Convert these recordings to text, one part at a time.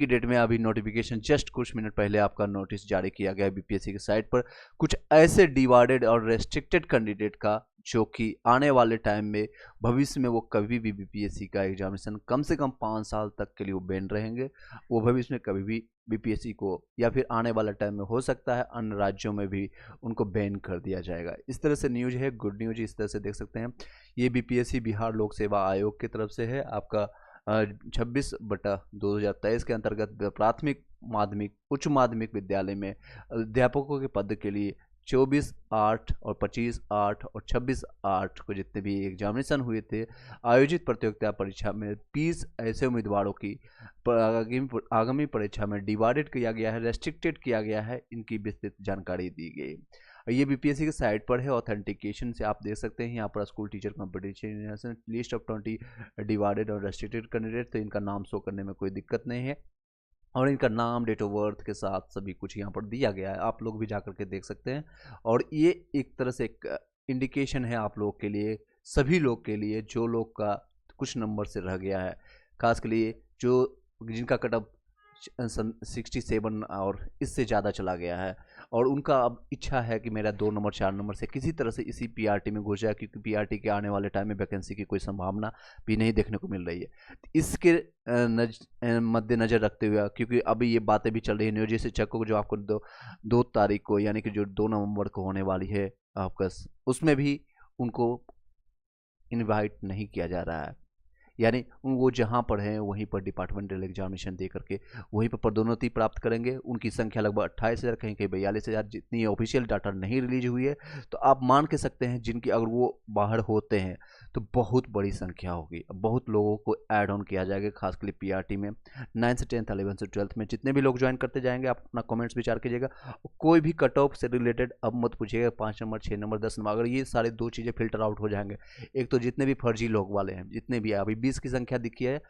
की डेट में अभी नोटिफिकेशन जस्ट कुछ मिनट पहले आपका नोटिस जारी किया गया है बीपीएससी की साइट पर, कुछ ऐसे डिवाइडेड और रेस्ट्रिक्टेड कैंडिडेट का जो कि आने वाले टाइम में भविष्य में वो कभी भी बीपीएससी का एग्जामिनेशन कम से कम 5 साल तक के लिए वो बैन रहेंगे। वो भविष्य में कभी भी बीपीएससी को या फिर आने वाला टाइम में हो सकता है अन्य राज्यों में भी उनको बैन कर दिया जाएगा। इस तरह से न्यूज है, गुड न्यूज इस तरह से देख सकते हैं। ये बीपीएससी बिहार लोक सेवा आयोग की तरफ से है। आपका 26/2023 के अंतर्गत प्राथमिक माध्यमिक उच्च माध्यमिक विद्यालय में अध्यापकों के पद के लिए 24/8 और 25/8 और 26/8 को जितने भी एग्जामिनेशन हुए थे आयोजित प्रतियोगिता परीक्षा में 20 ऐसे उम्मीदवारों की आगामी परीक्षा में डिवाइडेड किया गया है, रेस्ट्रिक्टेड किया गया है। इनकी विस्तृत जानकारी दी गई। ये बीपीएससी के साइट पर है, ऑथेंटिकेशन से आप देख सकते हैं। यहाँ पर school teacher competition list of 20 divided और रेस्ट्रिक्टेड कैंडिडेट, तो इनका नाम शो करने में कोई दिक्कत नहीं है और इनका नाम डेट ऑफ बर्थ के साथ सभी कुछ यहाँ पर दिया गया है, आप लोग भी जाकर के देख सकते हैं। और ये एक तरह से एक इंडिकेशन है आप लोग के लिए, सभी लोग के लिए जो लोग का कुछ नंबर से रह गया है, खास के लिए जो जिनका कट ऑफ 67 और इससे ज़्यादा चला गया है और उनका अब इच्छा है कि मेरा 2 नंबर 4 नंबर से किसी तरह से इसी पीआरटी में घुस जाए, क्योंकि पीआरटी के आने वाले टाइम में वैकेंसी की कोई संभावना भी नहीं देखने को मिल रही है। इसके मद्देनज़र रखते हुए, क्योंकि अभी ये बातें भी चल रही है न्यूज से चेक को जो आपको 2 तारीख को यानी कि जो 2 नवंबर को होने वाली है आपका, उसमें भी उनको इनवाइट नहीं किया जा रहा है। यानी वो जहाँ पर हैं वहीं पर डिपार्टमेंटल एग्जामिनेशन दे करके वहीं पर पदोन्नति प्राप्त करेंगे। उनकी संख्या लगभग 28,000 कहीं कहीं 42,000 जितनी ऑफिशियल डाटा नहीं रिलीज हुई है। तो आप मान के सकते हैं जिनकी अगर वो बाहर होते हैं तो बहुत बड़ी संख्या होगी, बहुत लोगों को ऐड ऑन किया जाएगा, खासकर पीआरटी में 9th से 10th 11th से 12th में जितने भी लोग ज्वाइन करते जाएंगे। आप अपना कमेंट्स विचार कीजिएगा, कोई भी कट ऑफ से रिलेटेड अब मत पूछिएगा 5 नंबर 6 नंबर 10 नंबर, अगर ये सारे 2 चीज़ें फिल्टर आउट हो जाएंगे। एक तो जितने भी फर्जी लोग वाले हैं जितने भी अभी 20 की संख्या दिखी है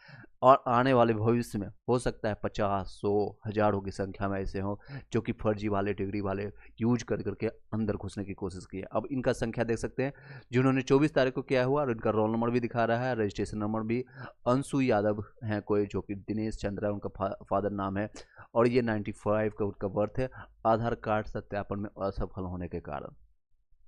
और आने वाले भविष्य में हो सकता है 50, 100, हजारों की संख्या में ऐसे हों जो कि फर्जी वाले डिग्री वाले यूज कर करके अंदर घुसने की कोशिश की है। अब इनका संख्या देख सकते हैं जिन्होंने 24 तारीख को किया हुआ और इनका रोल नंबर भी दिखा रहा है, रजिस्ट्रेशन नंबर भी। अंशु यादव हैं कोई जो कि दिनेश चंद्रा उनका फादर नाम है और ये 95 का उनका बर्थ है। आधार कार्ड सत्यापन में असफल होने के कारण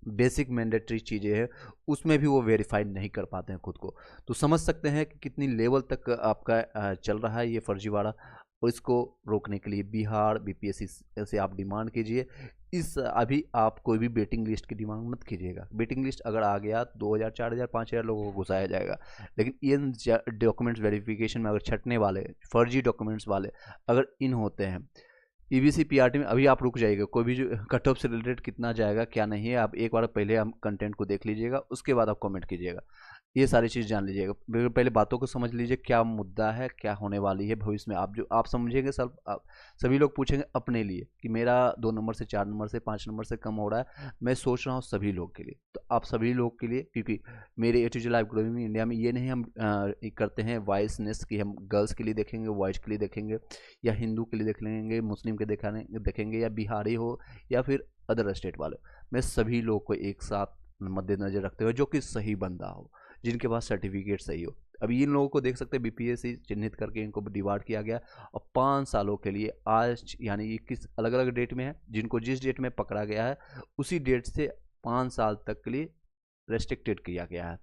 बेसिक मैंडेटरी चीज़ें हैं उसमें भी वो वेरीफाई नहीं कर पाते हैं खुद को। तो समझ सकते हैं कि कितनी लेवल तक आपका चल रहा है ये फर्जीवाड़ा, और इसको रोकने के लिए बिहार बीपीएससी से आप डिमांड कीजिए। इस अभी आप कोई भी वेटिंग लिस्ट की डिमांड मत कीजिएगा। वेटिंग लिस्ट अगर आ गया 2,000 4,000 5,000 लोगों को घुसाया जाएगा, लेकिन इन डॉक्यूमेंट्स वेरिफिकेशन में अगर छटने वाले फर्जी डॉक्यूमेंट्स वाले अगर इन होते हैं ईबीसी पीआरटी में, अभी आप रुक जाइएगा। कोई भी जो कट ऑफ से रिलेटेड कितना जाएगा क्या नहीं है, आप एक बार पहले हम कंटेंट को देख लीजिएगा, उसके बाद आप कमेंट कीजिएगा। ये सारी चीज़ जान लीजिएगा, पहले बातों को समझ लीजिए क्या मुद्दा है, क्या होने वाली है भविष्य में। आप जो आप समझेंगे सब सभी लोग पूछेंगे अपने लिए कि मेरा 2 नंबर से 4 नंबर से 5 नंबर से कम हो रहा है, मैं सोच रहा हूँ सभी लोग के लिए। तो आप सभी लोग के लिए, क्योंकि मेरे A to Z live growing India में ये नहीं हम करते हैं वाइसनेस कि हम गर्ल्स के लिए देखेंगे, बॉयज़ के लिए देखेंगे, या हिंदू के लिए देख लेंगे, मुस्लिम के देखेंगे, या बिहारी हो या फिर अदर स्टेट वाले। मैं सभी लोग को एक साथ मद्देनजर रखते हुए जो कि सही बंदा हो, जिनके पास सर्टिफिकेट सही हो। अभी इन लोगों को देख सकते हैं बीपीएससी चिन्हित करके इनको डिवाइड किया गया और 5 सालों के लिए आज यानी 21 अलग अलग डेट में है, जिनको जिस डेट में पकड़ा गया है उसी डेट से 5 साल तक के लिए रेस्ट्रिक्टेड किया गया है।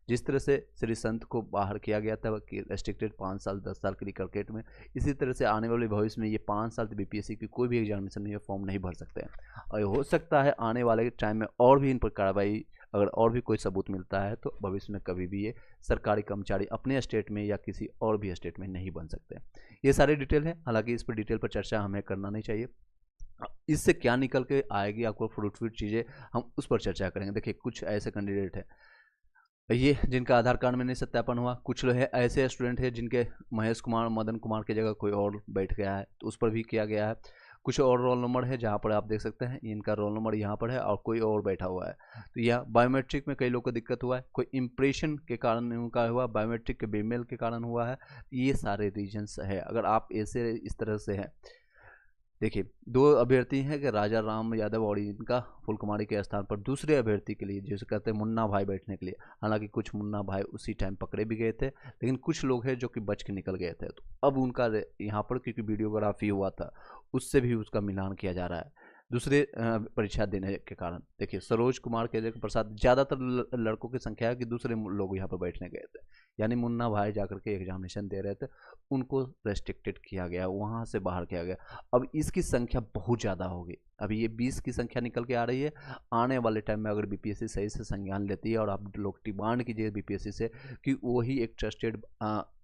जिस तरह से श्री संत को बाहर किया गया था कि रेस्ट्रिक्टेड 5 साल 10 साल के लिए क्रिकेट में, इसी तरह से आने वाले भविष्य में ये 5 साल बीपीएससी की कोई भी एग्जामिनेशन में फॉर्म नहीं भर सकते हैं। और हो सकता है आने वाले टाइम में और भी इन पर कार्रवाई, अगर और भी कोई सबूत मिलता है तो भविष्य में कभी भी ये सरकारी कर्मचारी अपने स्टेट में या किसी और भी स्टेट में नहीं बन सकते। ये सारी डिटेल है, हालांकि इस पर डिटेल पर चर्चा हमें करना नहीं चाहिए। इससे क्या निकल के आएगी आपको फ्रूटफुल चीज़ें, हम उस पर चर्चा करेंगे। देखिए कुछ ऐसे कैंडिडेट हैं ये जिनका आधार कार्ड में नहीं सत्यापन हुआ, कुछ लोग है ऐसे स्टूडेंट हैं जिनके महेश कुमार मदन कुमार की जगह कोई और बैठ गया है तो उस पर भी किया गया है। कुछ और रोल नंबर है जहाँ पर आप देख सकते हैं इनका रोल नंबर यहाँ पर है और कोई और बैठा हुआ है। तो यह बायोमेट्रिक में कई लोग को दिक्कत हुआ है, कोई इम्प्रेशन के कारण उनका हुआ, बायोमेट्रिक के बेमेल के कारण हुआ है। ये सारे रीजन्स है। अगर आप ऐसे इस तरह से हैं देखिए, दो अभ्यर्थी हैं कि राजा राम यादव और इनका फुलकुमारी के स्थान पर दूसरे अभ्यर्थी के लिए, जिसे कहते हैं मुन्ना भाई, बैठने के लिए। हालांकि कुछ मुन्ना भाई उसी टाइम पकड़े भी गए थे, लेकिन कुछ लोग हैं जो कि बच के निकल गए थे। तो अब उनका यहाँ पर क्योंकि वीडियोग्राफी हुआ था, उससे भी उसका मिलान किया जा रहा है दूसरे परीक्षा देने के कारण। देखिए, सरोज कुमार के प्रसाद, ज़्यादातर लड़कों की संख्या है कि दूसरे लोग यहाँ पर बैठने गए थे, यानी मुन्ना भाई जाकर के एग्जामिनेशन दे रहे थे, उनको रेस्ट्रिक्टेड किया गया, वहाँ से बाहर किया गया। अब इसकी संख्या बहुत ज़्यादा होगी। अभी ये 20 की संख्या निकल के आ रही है। आने वाले टाइम में अगर बीपीएससी सही से संज्ञान लेती है, और आप लोग डिमांड कीजिए बीपीएससी से कि वही एक ट्रस्टेड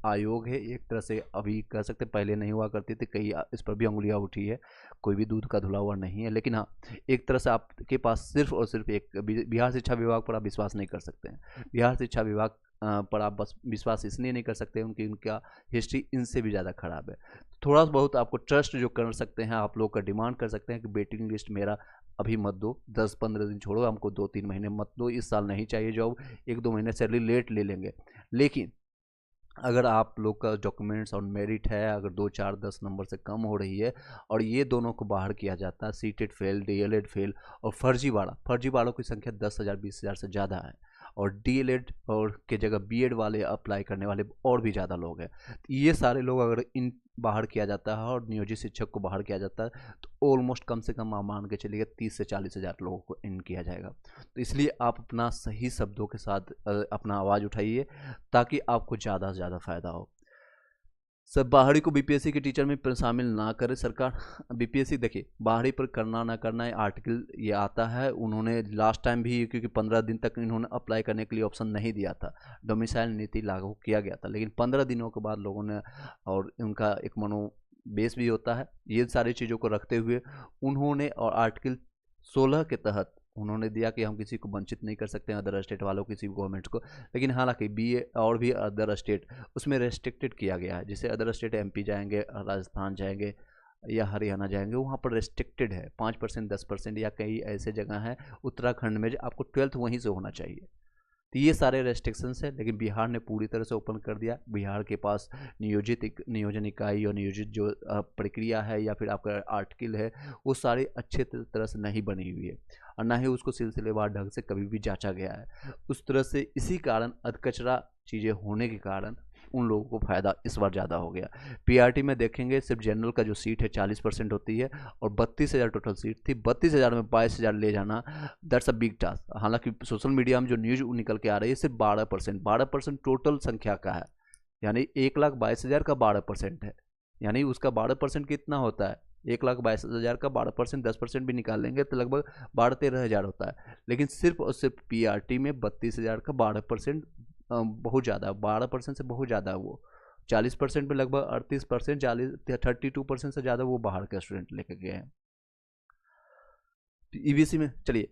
आयोग है, एक तरह से अभी कह सकते, पहले नहीं हुआ करती थी, कई इस पर भी उंगलियां उठी है, कोई भी दूध का धुला हुआ नहीं है। लेकिन हाँ, एक तरह से आपके पास सिर्फ और सिर्फ एक बिहार शिक्षा विभाग पर आप विश्वास नहीं कर सकते हैं। बिहार शिक्षा विभाग पर आप बस विश्वास इसलिए नहीं कर सकते उनकी उनका हिस्ट्री इनसे भी ज़्यादा खराब है। थोड़ा बहुत आपको ट्रस्ट जो कर सकते हैं, आप लोग का डिमांड कर सकते हैं कि वेटिंग लिस्ट मेरा अभी मत दो, 10-15 दिन छोड़ो, हमको 2-3 महीने मत दो, इस साल नहीं चाहिए जॉब, 1-2 महीने सैलरी लेट ले लेंगे। लेकिन अगर आप लोग का डॉक्यूमेंट्स और मेरिट है, अगर 2-4-10 नंबर से कम हो रही है, और ये दोनों को बाहर किया जाता है, सीटेड फेल, डीएलएड फेल और फर्जीवाड़ों की संख्या 10,000 20,000 से ज़्यादा है, और डीएलएड और के जगह बीएड वाले अप्लाई करने वाले और भी ज़्यादा लोग हैं। तो ये सारे लोग अगर इन बाहर किया जाता है और नियोजित शिक्षक को बाहर किया जाता है, तो ऑलमोस्ट कम से कम आप मान के चलिए 30 से 40 हज़ार लोगों को इन किया जाएगा। तो इसलिए आप अपना सही शब्दों के साथ अपना आवाज़ उठाइए, ताकि आपको ज़्यादा से ज़्यादा फायदा हो। सब बाहरी को बीपीएससी के टीचर में शामिल ना करे सरकार। बीपीएससी देखिए, बाहरी पर करना ना करना है, आर्टिकल ये आता है। उन्होंने लास्ट टाइम भी, क्योंकि 15 दिन तक इन्होंने अप्लाई करने के लिए ऑप्शन नहीं दिया था, डोमिसाइल नीति लागू किया गया था, लेकिन 15 दिनों के बाद लोगों ने, और उनका एक मनोबेस भी होता है, ये सारी चीज़ों को रखते हुए उन्होंने, और आर्टिकल 16 के तहत उन्होंने दिया कि हम किसी को वंचित नहीं कर सकते हैं, अदर स्टेट वालों किसी गवर्नमेंट को। लेकिन हालांकि बीए और भी अदर स्टेट उसमें रेस्ट्रिक्टेड किया गया है। जैसे अदर स्टेट एमपी जाएंगे, राजस्थान जाएंगे या हरियाणा जाएंगे, वहाँ पर रेस्ट्रिक्टेड है 5%, 10%, या कई ऐसे जगह हैं उत्तराखंड में आपको 12th वहीं से होना चाहिए। तो ये सारे रेस्ट्रिक्शंस है, लेकिन बिहार ने पूरी तरह से ओपन कर दिया। बिहार के पास नियोजन इकाई और नियोजित जो प्रक्रिया है या फिर आपका आर्टिकल है, वो सारे अच्छे तरह से नहीं बनी हुई है, और ना ही उसको सिलसिलेवार ढंग से कभी भी जांचा गया है उस तरह से। इसी कारण अधकचरा चीज़ें होने के कारण उन लोगों को फ़ायदा इस बार ज़्यादा हो गया। पीआरटी में देखेंगे, सिर्फ जनरल का जो सीट है 40% होती है, और 32,000 टोटल सीट थी। 32,000 में 22,000 ले जाना, दैट्स अ बिग टास्क। हालांकि सोशल मीडिया में जो न्यूज़ निकल के आ रही है, सिर्फ 12% टोटल संख्या का है, यानी 1,22,000 का 12% है। यानी उसका 12% कितना होता है? 1,22,000 का 12%, 10% भी निकाल लेंगे तो लगभग 12-13 हज़ार होता है। लेकिन सिर्फ और सिर्फ पीआरटी में 32,000 का 12% बहुत ज़्यादा, 12% से बहुत ज़्यादा है वो। 40% में लगभग 38%, 32% से ज़्यादा वो बाहर के स्टूडेंट लेके गए हैं। ईबीसी में चलिए,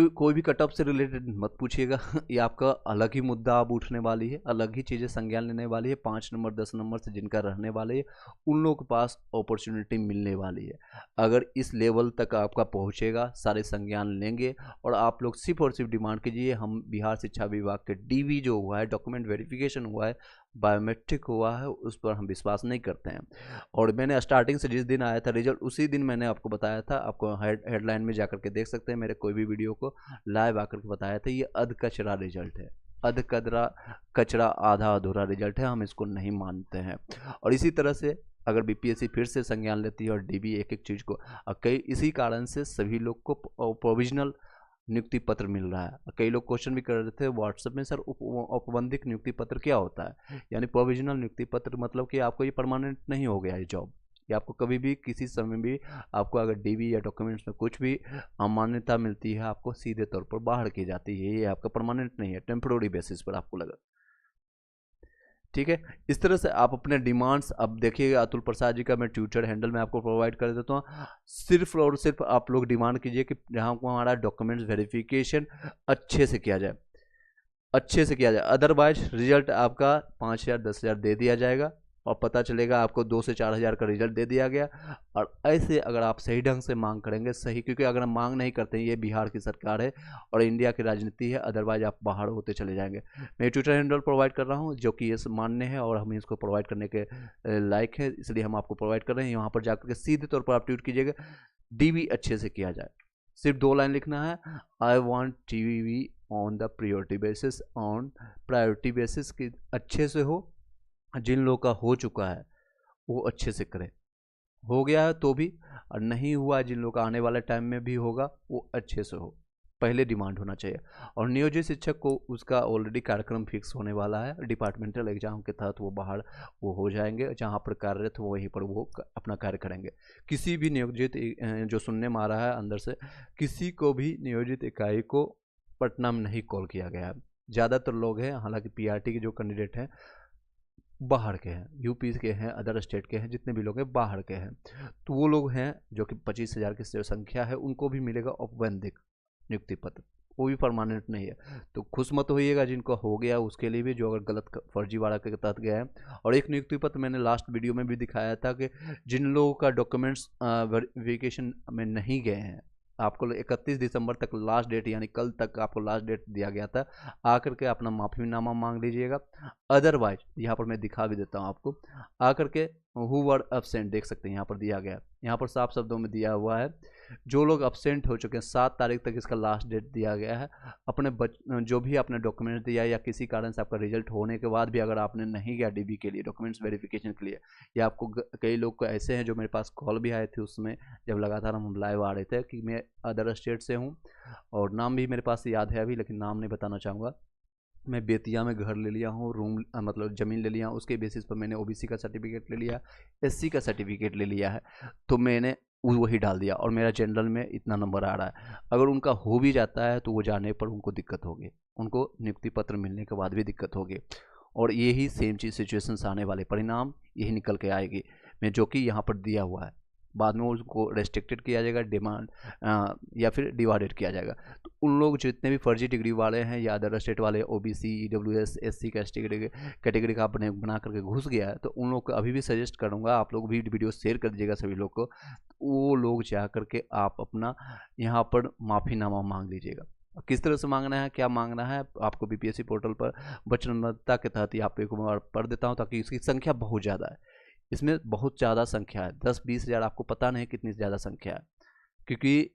कोई भी कट ऑफ से रिलेटेड मत पूछिएगा, ये आपका अलग ही मुद्दा अब उठने वाली है, अलग ही चीज़ें संज्ञान लेने वाली है। 5 नंबर 10 नंबर से जिनका रहने वाले है, उन लोगों के पास अपॉर्चुनिटी मिलने वाली है। अगर इस लेवल तक आपका पहुंचेगा, सारे संज्ञान लेंगे, और आप लोग सिर्फ और सिर्फ डिमांड कीजिए, हम बिहार शिक्षा विभाग के डीवी जो हुआ है, डॉक्यूमेंट वेरिफिकेशन हुआ है, बायोमेट्रिक हुआ है, उस पर हम विश्वास नहीं करते हैं। और मैंने स्टार्टिंग से जिस दिन आया था रिजल्ट, उसी दिन मैंने आपको बताया था, आपको हेडलाइन में जाकर के देख सकते हैं, मेरे कोई भी वीडियो को लाइव आकर के बताया था, ये अधकचरा रिजल्ट है, कचरा आधा अधूरा रिजल्ट है, हम इसको नहीं मानते हैं। और इसी तरह से अगर बीपीएससी फिर से संज्ञान लेती है और डीबी एक एक चीज़ को, कई इसी कारण से सभी लोग को प्रोविजनल नियुक्ति पत्र मिल रहा है। कई लोग क्वेश्चन भी कर रहे थे व्हाट्सएप में, सर औपबंधिक नियुक्ति पत्र क्या होता है? यानी प्रोविजनल नियुक्ति पत्र मतलब कि आपको ये परमानेंट नहीं हो गया ये जॉब, या आपको कभी भी किसी समय भी आपको अगर डीवी या डॉक्यूमेंट्स में कुछ भी अमान्यता मिलती है, आपको सीधे तौर पर बाहर की जाती है, ये आपका परमानेंट नहीं है, टेम्प्रोरी बेसिस पर आपको लगा। ठीक है, इस तरह से आप अपने डिमांड्स, अब देखिएगा अतुल प्रसाद जी का मैं ट्विटर हैंडल में आपको प्रोवाइड कर देता हूँ। सिर्फ और सिर्फ आप लोग डिमांड कीजिए कि जहाँ को हमारा डॉक्यूमेंट्स वेरिफिकेशन अच्छे से किया जाए, अदरवाइज रिजल्ट आपका 5,000 10,000 दे दिया जाएगा, और पता चलेगा आपको 2 से 4 हज़ार का रिजल्ट दे दिया गया। और ऐसे अगर आप सही ढंग से मांग करेंगे सही, क्योंकि अगर हम मांग नहीं करते हैं, ये बिहार की सरकार है और इंडिया की राजनीति है, अदरवाइज आप बाहर होते चले जाएंगे। मैं ट्विटर हैंडल प्रोवाइड कर रहा हूँ जो कि ये मान्य है और हम इसको प्रोवाइड करने के लायक है, इसलिए हम आपको प्रोवाइड कर रहे हैं। यहाँ पर जाकर के सीधे तौर पर आप ट्वीट कीजिएगा, डीवी अच्छे से किया जाए। सिर्फ 2 लाइन लिखना है, I want TV on the priority basis, on priority basis की अच्छे से हो। जिन लोगों का हो चुका है वो अच्छे से करें, हो गया है तो भी, और नहीं हुआ जिन लोगों का आने वाले टाइम में भी होगा वो अच्छे से हो, पहले डिमांड होना चाहिए। और नियोजित शिक्षक को उसका ऑलरेडी कार्यक्रम फिक्स होने वाला है, डिपार्टमेंटल एग्जाम के तहत वो बाहर वो हो जाएंगे, जहाँ पर कार्यरत हो वहीं पर वो अपना कार्य करेंगे। किसी भी नियोजित जो सुनने में आ रहा है अंदर से, किसी को भी नियोजित इकाई को पटना में नहीं कॉल किया गया है। ज़्यादातर लोग हैं, हालांकि पीआरटी के जो कैंडिडेट हैं बाहर के हैं, यूपी के हैं, अदर स्टेट के हैं, जितने भी लोग हैं बाहर के हैं, तो वो लोग हैं जो कि 25,000 की संख्या है, उनको भी मिलेगा औपबंधिक नियुक्ति पत्र, वो भी परमानेंट नहीं है। तो खुश मत होइएगा जिनको हो गया उसके लिए भी, जो अगर गलत फर्जीवाड़ा के तहत गया है। और एक नियुक्ति पत्र मैंने लास्ट वीडियो में भी दिखाया था कि जिन लोगों का डॉक्यूमेंट्स वेरिफिकेशन में नहीं गए हैं, आपको 31 दिसंबर तक लास्ट डेट, यानी कल तक आपको लास्ट डेट दिया गया था, आकर के अपना माफ़ीनामा मांग लीजिएगा। अदरवाइज यहाँ पर मैं दिखा भी देता हूँ आपको, आकर के हु वर एब्सेंट देख सकते हैं, यहाँ पर दिया गया, यहाँ पर साफ शब्दों में दिया हुआ है, जो लोग एब्सेंट हो चुके हैं 7 तारीख तक इसका लास्ट डेट दिया गया है। अपने जो भी आपने डॉक्यूमेंट दिया या किसी कारण से आपका रिजल्ट होने के बाद भी अगर आपने नहीं गया डीबी के लिए, डॉक्यूमेंट्स वेरिफिकेशन के लिए, या आपको कई लोग को ऐसे हैं जो मेरे पास कॉल भी आए थे उसमें, जब लगातार हम लाइव आ रहे थे, कि मैं अदर स्टेट से हूँ, और नाम भी मेरे पास याद है अभी, लेकिन नाम नहीं बताना चाहूँगा। मैं बेतिया में घर ले लिया हूँ, रूम मतलब ज़मीन ले लिया हूँ, उसके बेसिस पर मैंने ओबीसी का सर्टिफिकेट ले लिया, एससी का सर्टिफिकेट ले लिया है, तो मैंने वही डाल दिया और मेरा जनरल में इतना नंबर आ रहा है। अगर उनका हो भी जाता है तो वो जाने पर उनको दिक्कत होगी, उनको नियुक्ति पत्र मिलने के बाद भी दिक्कत होगी, और यही सेम चीज़ सिचुएशंस आने वाले परिणाम यही निकल के आएगी, मैं जो कि यहाँ पर दिया हुआ है। बाद में उसको रेस्ट्रिक्टेड किया जाएगा, डिमांड या फिर डिवाइडेड किया जाएगा। तो उन लोग जितने भी फर्जी डिग्री वाले हैं या अदर स्टेट वाले, ओबीसी, ईडब्ल्यूएस, एससी कैटेगरी का बना करके घुस गया है, तो उन लोग को अभी भी सजेस्ट करूँगा, आप लोग भी वीडियो शेयर कर दीजिएगा सभी लोग को, वो लोग जा करके आप अपना यहाँ पर माफ़ीनामा मांग लीजिएगा। किस तरह से मांगना है, क्या मांगना है, आपको बीपीएससी पोर्टल पर वचनबद्धता के तहत ही आप एक बार पढ़ देता हूँ, ताकि इसकी संख्या बहुत ज़्यादा है, इसमें बहुत ज़्यादा संख्या है, 10-20 हज़ार, आपको पता नहीं कितनी ज़्यादा संख्या है, क्योंकि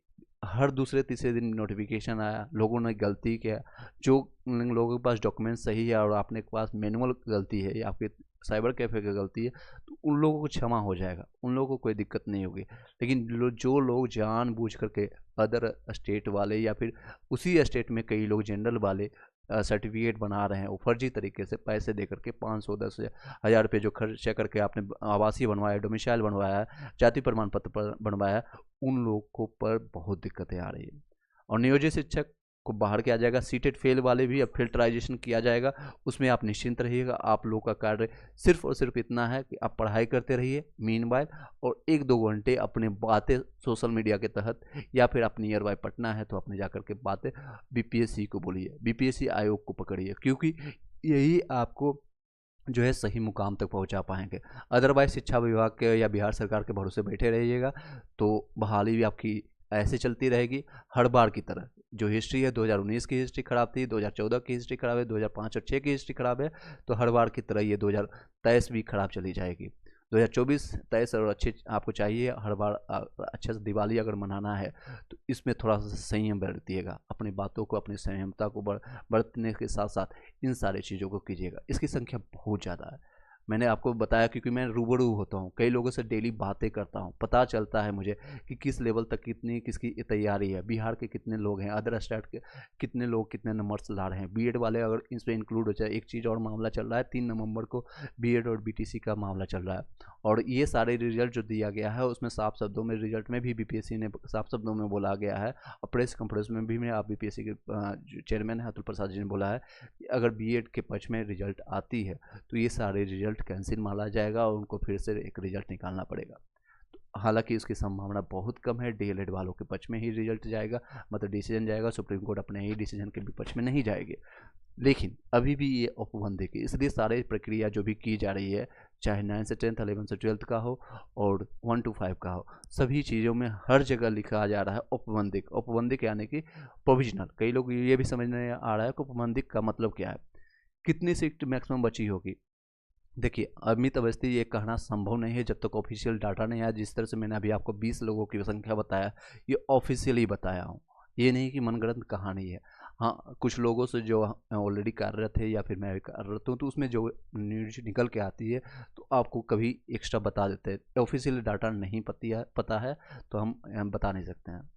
हर दूसरे तीसरे दिन नोटिफिकेशन आया, लोगों ने गलती किया, जो लोगों के पास डॉक्यूमेंट सही है और आपने के पास मैनुअल गलती है या आपके साइबर कैफे की गलती है, तो उन लोगों को क्षमा हो जाएगा, उन लोगों को कोई दिक्कत नहीं होगी। लेकिन जो लोग जानबूझ करके अदर स्टेट वाले या फिर उसी स्टेट में कई लोग जनरल वाले सर्टिफिकेट बना रहे हैं, वो फर्जी तरीके से पैसे दे करके 500-10 हज़ार रुपये जो खर्चा करके आपने आवासीय बनवाया, डोमिसाइल बनवाया, जाति प्रमाण पत्र बनवाया, उन लोगों पर बहुत दिक्कतें आ रही है। और नियोजित शिक्षक को बाहर किया जाएगा, सीटेट फेल वाले भी अब फिल्टराइजेशन किया जाएगा, उसमें आप निश्चिंत रहिएगा। आप लोग का कार्य सिर्फ और सिर्फ इतना है कि आप पढ़ाई करते रहिए मीनवाइल, और 1-2 घंटे अपने बातें सोशल मीडिया के तहत, या फिर आप नियर बाय पटना है तो अपने जाकर के बातें बीपीएससी को बोलिए, बीपीएससी आयोग को पकड़िए, क्योंकि यही आपको जो है सही मुकाम तक पहुंचा पाएंगे। अदरवाइज शिक्षा विभाग के या बिहार सरकार के भरोसे बैठे रहिएगा तो बहाली भी आपकी ऐसे चलती रहेगी हर बार की तरह। जो हिस्ट्री है 2019 की हिस्ट्री खराब थी, 2014 की हिस्ट्री खराब है, 2005 और 6 की हिस्ट्री खराब है, तो हर बार की तरह ये 2023 भी खराब चली जाएगी। 2024-23 और अच्छे आपको चाहिए हर बार अच्छे से दिवाली अगर मनाना है तो इसमें थोड़ा सा संयम बरतिएगा, अपनी बातों को, अपनी संयमता को बरतने के साथ साथ इन सारी चीज़ों को कीजिएगा। इसकी संख्या बहुत ज़्यादा है, मैंने आपको बताया क्योंकि मैं रूबरू होता हूँ, कई लोगों से डेली बातें करता हूँ, पता चलता है मुझे कि किस लेवल तक कितनी किसकी तैयारी है, बिहार के कितने लोग हैं, अदर स्टेट के कितने लोग कितने नंबर्स ला रहे हैं, बीएड वाले अगर इसमें इंक्लूड हो जाए। एक चीज़ और मामला चल रहा है, 3 नवंबर को बीएड और बीटीसी का मामला चल रहा है, और ये सारे रिजल्ट जो दिया गया है उसमें साफ शब्दों में रिजल्ट में भी बीपीएससी ने साफ शब्दों में बोला गया है, और प्रेस कॉन्फ्रेंस में भी मैं बीपीएससी के चेयरमैन अतुल प्रसाद जी ने बोला है कि अगर बीएड के पक्ष में रिजल्ट आती है तो ये सारे रिजल्ट कैंसिल माना जाएगा और उनको फिर से एक रिजल्ट निकालना पड़ेगा। तो हालांकि उसकी संभावना बहुत कम है, डीएलएड वालों के पक्ष में ही रिजल्ट जाएगा, मतलब डिसीजन जाएगा, सुप्रीम कोर्ट अपने ही डिसीजन के विपक्ष में नहीं जाएगी। लेकिन अभी भी ये औपबंधिक है, इसलिए सारे प्रक्रिया जो भी की जा रही है चाहे 9 से 10th 11 से 12th का हो और 1 to 5 का हो, सभी चीज़ों में हर जगह लिखा जा रहा है औपबंधिक। औपबंधिक यानी कि प्रोविजनल। कई लोग ये भी समझने आ रहा है कि औपबंधिक का मतलब क्या है, कितनी सीट मैक्सिमम बची होगी। देखिए, अमित अवस्थी ये कहना संभव नहीं है जब तक ऑफिशियल डाटा नहीं आया। जिस तरह से मैंने अभी आपको 20 लोगों की संख्या बताया, ये ऑफिशियली बताया हूँ, ये नहीं कि मनगढ़ंत कहानी है। हाँ, कुछ लोगों से जो ऑलरेडी कार्यरत है या फिर मैं भी कार्यरत हूँ, तो उसमें जो न्यूज निकल के आती है तो आपको कभी एक्स्ट्रा बता देते हैं। ऑफिशियल डाटा नहीं पता है तो हम बता नहीं सकते हैं।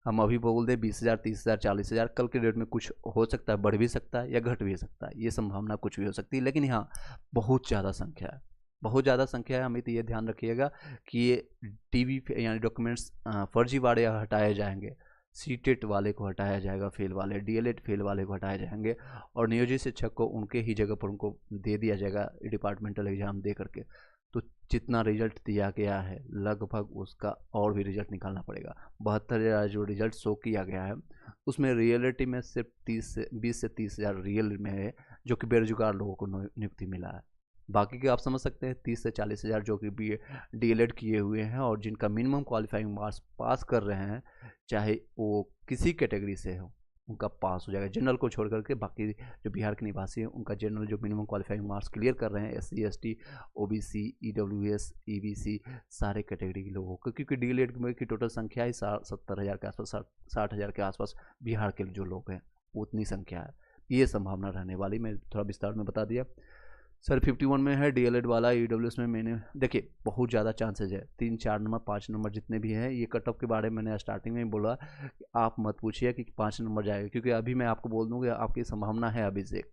हम अभी बोल दें 20,000, 30,000, 40,000, कल के डेट में कुछ हो सकता है, बढ़ भी सकता है या घट भी सकता है, ये संभावना कुछ भी हो सकती है। लेकिन हाँ, बहुत ज़्यादा संख्या है, बहुत ज़्यादा संख्या है। हमें तो ये ध्यान रखिएगा कि ये टीवी यानी डॉक्यूमेंट्स फर्जी वाले हटाए जाएंगे, सीटेट वाले को हटाया जाएगा, फेल वाले, डीएलएड फेल वाले को हटाए जाएंगे और नियोजित शिक्षक को उनके ही जगह पर उनको दे दिया जाएगा डिपार्टमेंटल एग्जाम दे करके। तो जितना रिजल्ट दिया गया है लगभग उसका और भी रिजल्ट निकालना पड़ेगा। 72,000 जो रिजल्ट शो किया गया है उसमें रियलिटी में सिर्फ 20 से 30,000 रियल में है जो कि बेरोजगार लोगों को नियुक्ति मिला है। बाकी के आप समझ सकते हैं 30 से 40,000 जो कि बी डीएलएड किए हुए हैं और जिनका मिनिमम क्वालिफाइंग मार्क्स पास कर रहे हैं, चाहे वो किसी कैटेगरी से हो, उनका पास हो जाएगा। जनरल को छोड़ करके बाकी जो बिहार के निवासी हैं उनका जनरल जो मिनिमम क्वालिफाइंग मार्क्स क्लियर कर रहे हैं, SC ST OBC EWS EBC सारे कैटेगरी के लोगों को, क्योंकि डीएलएड की टोटल संख्या ही 70,000 के आसपास, 60,000 के आसपास बिहार के जो लोग हैं उतनी संख्या है। ये संभावना रहने वाली, मैं थोड़ा विस्तार में बता दिया। सर 51 में है डीएलएड वाला, EWS में मैंने देखिए बहुत ज़्यादा चांसेज है, 3 4 नंबर 5 नंबर जितने भी हैं। ये कट ऑफ के बारे में मैंने स्टार्टिंग में ही बोला कि आप मत पूछिए कि 5 नंबर जाएगा, क्योंकि अभी मैं आपको बोल दूँ कि आपकी संभावना है अभी से,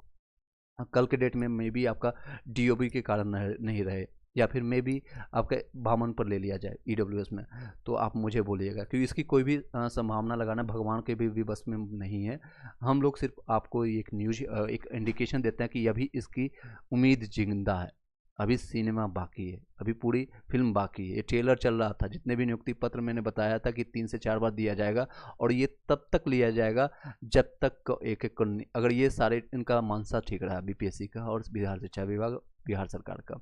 कल के डेट में भी आपका DOB के कारण नहीं रहे या फिर मे भी आपका बामन पर ले लिया जाए EWS में, तो आप मुझे बोलिएगा, क्योंकि इसकी कोई भी संभावना लगाना भगवान के भी बस में नहीं है। हम लोग सिर्फ आपको एक न्यूज एक इंडिकेशन देते हैं कि अभी इसकी उम्मीद जिंदा है, अभी सिनेमा बाकी है, अभी पूरी फिल्म बाकी है। ये ट्रेलर चल रहा था, जितने भी नियुक्ति पत्र मैंने बताया था कि 3 से 4 बार दिया जाएगा और ये तब तक लिया जाएगा जब तक एक अगर ये सारे इनका मानसा ठीक रहा BPSC का और बिहार शिक्षा विभाग बिहार सरकार का,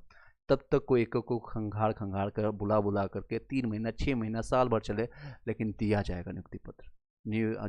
तब तक कोई एक को खंगार कर बुला करके 3 महीना 6 महीना साल भर चले, लेकिन दिया जाएगा नियुक्ति पत्र,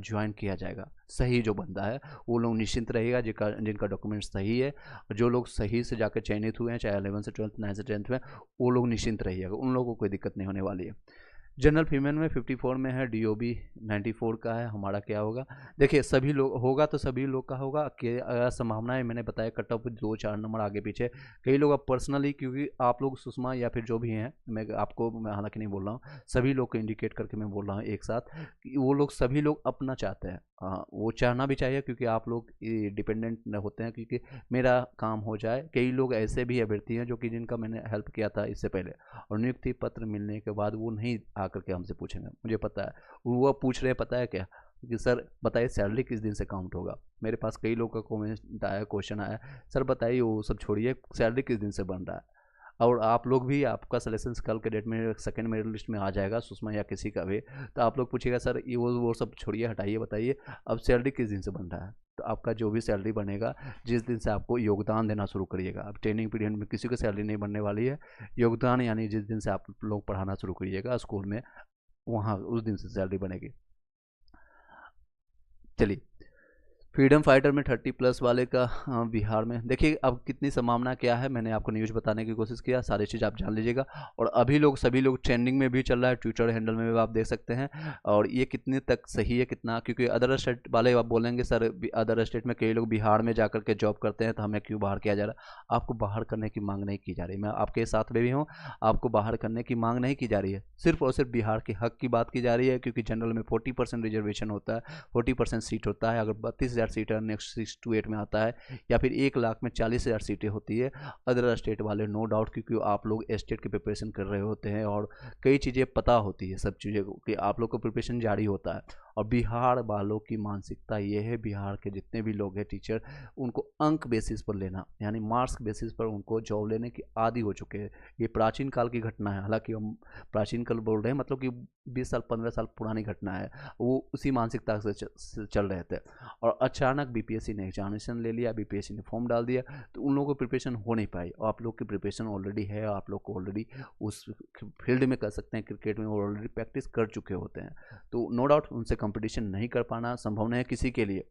ज्वाइन किया जाएगा। सही जो बंदा है वो लोग निश्चिंत रहेगा, जिनका डॉक्यूमेंट सही है, जो लोग सही से जाकर चयनित हुए हैं, चाहे 11 से 12th 9 से 10th में, वो लोग निश्चिंत रहिएगा, उन लोगों को कोई दिक्कत नहीं होने वाली है। जनरल फीमेल में 54 में है, DOB 94 का है। हमारा क्या होगा, देखिए सभी लोग होगा तो सभी लोग का होगा कि संभावनाएं मैंने बताया, कट ऑफ 2-4 नंबर आगे पीछे। कई लोग अब पर्सनली, क्योंकि आप लोग सुषमा या फिर जो भी हैं, मैं हालांकि नहीं बोल रहा हूँ, सभी लोग को इंडिकेट करके मैं बोल रहा हूँ एक साथ कि वो लोग सभी लोग अपना चाहते हैं। वो चाहना भी चाहिए, क्योंकि आप लोग डिपेंडेंट होते हैं, क्योंकि मेरा काम हो जाए। कई लोग ऐसे भी अभ्यर्थी हैं जो कि जिनका मैंने हेल्प किया था इससे पहले, और नियुक्ति पत्र मिलने के बाद वो नहीं आकर के हमसे पूछेंगे, मुझे पता है वो पूछ रहे हैं, पता है क्या कि सर बताइए सैलरी किस दिन से काउंट होगा। मेरे पास कई लोगों का कमेंट आया, क्वेश्चन आया, सर बताइए वो सब छोड़िए, सैलरी किस दिन से बन रहा है। और आप लोग भी, आपका सिलेक्शन कल के डेट में सेकंड मेरिट लिस्ट में आ जाएगा, सुषमा या किसी का भी, तो आप लोग पूछिएगा सर ये वो सब छोड़िए, हटाइए, बताइए अब सैलरी किस दिन से बन रहा है। तो आपका जो भी सैलरी बनेगा, जिस दिन से आपको योगदान देना शुरू करिएगा, अब ट्रेनिंग पीरियड में किसी को सैलरी नहीं बनने वाली है, योगदान यानी जिस दिन से आप लोग पढ़ाना शुरू करिएगा स्कूल में, वहाँ उस दिन से सैलरी बनेगी। चलिए, फ्रीडम फाइटर में 30+ वाले का बिहार में देखिए अब कितनी संभावना क्या है, मैंने आपको न्यूज़ बताने की कोशिश किया, सारी चीज़ आप जान लीजिएगा। और अभी लोग सभी लोग ट्रेंडिंग में भी चल रहा है, ट्विटर हैंडल में भी आप देख सकते हैं। और ये कितने तक सही है कितना, क्योंकि अदर स्टेट वाले आप बोलेंगे सर अदर स्टेट में कई लोग बिहार में जाकर के जॉब करते हैं तो हमें क्यों बाहर किया जा रहा है। आपको बाहर करने की मांग नहीं की जा रही, मैं आपके साथ में भी हूँ, आपको बाहर करने की मांग नहीं की जा रही है, सिर्फ और सिर्फ बिहार के हक की बात की जा रही है। क्योंकि जनरल में 40% रिजर्वेशन होता है, 40% सीट होता है। अगर 32,000 सीट नेक्स्ट 6 to 8 में आता है, या फिर 1 लाख में 40,000 सीटें होती है। अदर स्टेट वाले नो डाउट, क्योंकि आप लोग स्टेट की प्रिपरेशन कर रहे होते हैं और कई चीज़ें पता होती है, सब चीज़ें कि आप लोग को प्रिपरेशन जारी होता है और बिहार वालों की मानसिकता ये है, बिहार के जितने भी लोग हैं टीचर, उनको अंक बेसिस पर लेना, यानी मार्क्स बेसिस पर उनको जॉब लेने की आदी हो चुके हैं। ये प्राचीन काल की घटना है, हालांकि हम प्राचीन काल बोल रहे हैं मतलब कि 20 साल 15 साल पुरानी घटना है। वो उसी मानसिकता से चल रहे थे और अचानक बीपीएससी ने एग्जामिनेशन ले लिया, बीपीएससी ने फॉर्म डाल दिया, तो उन लोगों को प्रिपरेशन हो नहीं पाई। और आप लोग की प्रिपरेशन ऑलरेडी है, आप लोग को ऑलरेडी उस फील्ड में कर सकते हैं, क्रिकेट में ऑलरेडी प्रैक्टिस कर चुके होते हैं, तो नो डाउट उनसे कंपटीशन नहीं कर पाना संभव नहीं है किसी के लिए,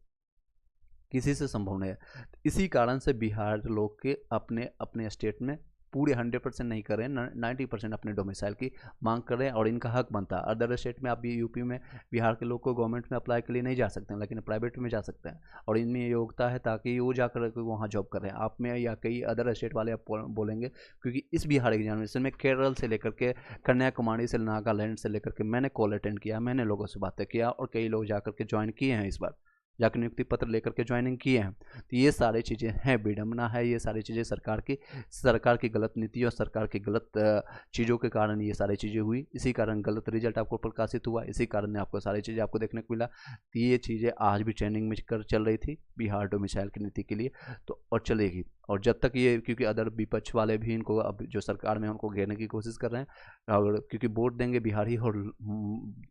किसी से संभव नहीं है। इसी कारण से बिहार लोग के अपने अपने स्टेट में पूरे 100% नहीं कर रहे हैं, 90% अपने डोमिसाइल की मांग कर रहे हैं और इनका हक बनता है। अदर स्टेट में आप भी यूपी में बिहार के लोग को गवर्नमेंट में अप्लाई के लिए नहीं जा सकते हैं, लेकिन प्राइवेट में जा सकते हैं और इनमें योग्यता है ताकि वो जाकर वहाँ जॉब करें। आप में या कई अदर स्टेट वाले आप बोलेंगे, क्योंकि इस बिहार एग्जामिनेशन में केरल से लेकर के कन्याकुमारी से नागालैंड से लेकर के मैंने कॉल अटेंड किया, मैंने लोगों से बातें किया और कई लोग जाकर के ज्वाइन किए हैं, इस बार जाकर नियुक्ति पत्र लेकर के ज्वाइनिंग किए हैं। तो ये सारी चीज़ें हैं, विडम्बना है, ये सारी चीज़ें सरकार की गलत नीति और सरकार की गलत चीज़ों के कारण ये सारी चीज़ें हुई। इसी कारण गलत रिजल्ट आपको प्रकाशित हुआ, इसी कारण आपको सारी चीज़ें आपको देखने को मिला। तो ये चीज़ें आज भी ट्रेंडिंग में चल रही थी बिहार डोमिसाइल की नीति के लिए, तो और चलेगी। और जब तक ये, क्योंकि अदर विपक्ष वाले भी इनको अब जो सरकार में उनको घेरने की कोशिश कर रहे हैं, और क्योंकि वोट देंगे बिहारी और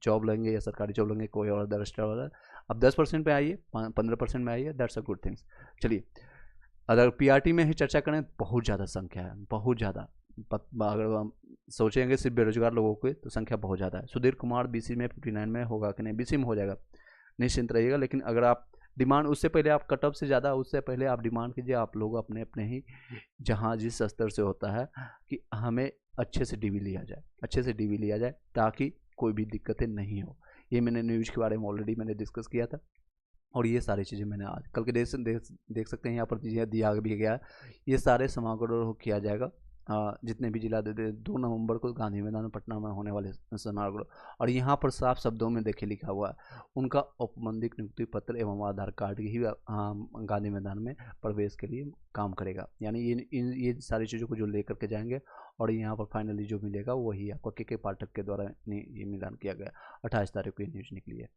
जॉब लेंगे या सरकारी जॉब लेंगे कोई और अदर स्टेट वाला, अब 10% पे आइए, 15% में आइए, दैट्स अ गुड थिंग्स। चलिए, अगर पीआरटी में ही चर्चा करें, बहुत ज़्यादा संख्या है, बहुत ज़्यादा। अगर हम सोचेंगे सिर्फ बेरोजगार लोगों की, तो संख्या बहुत ज़्यादा है। सुधीर कुमार बीसी में 59 में होगा कि नहीं, बीसी में हो जाएगा, निश्चिंत रहिएगा। लेकिन अगर आप डिमांड, उससे पहले आप कट ऑफ से ज़्यादा, उससे पहले आप डिमांड कीजिए, आप लोग अपने अपने ही जहाँ जिस स्तर से होता है कि हमें अच्छे से डीवी लिया जाए, अच्छे से डीवी लिया जाए, ताकि कोई भी दिक्कतें नहीं हो। ये मैंने न्यूज़ के बारे में ऑलरेडी मैंने डिस्कस किया था और ये सारी चीज़ें मैंने आज कल के देख सकते हैं, यहाँ पर चीज़ें दिया भी गया है। ये सारे समारोह किया जाएगा जितने भी जिला 2 नवंबर को गांधी मैदान पटना में होने वाले समारोह, और यहाँ पर साफ शब्दों में देखिए लिखा हुआ है, उनका औपबंधिक नियुक्ति पत्र एवं आधार कार्ड ही गांधी मैदान में प्रवेश के लिए काम करेगा। यानी ये सारी चीज़ों को जो लेकर के जाएंगे और यहाँ पर फाइनली जो मिलेगा वही आपको के पाठक के द्वारा ये मिलान किया गया। 28 तारीख को ये न्यूज़ निकली है।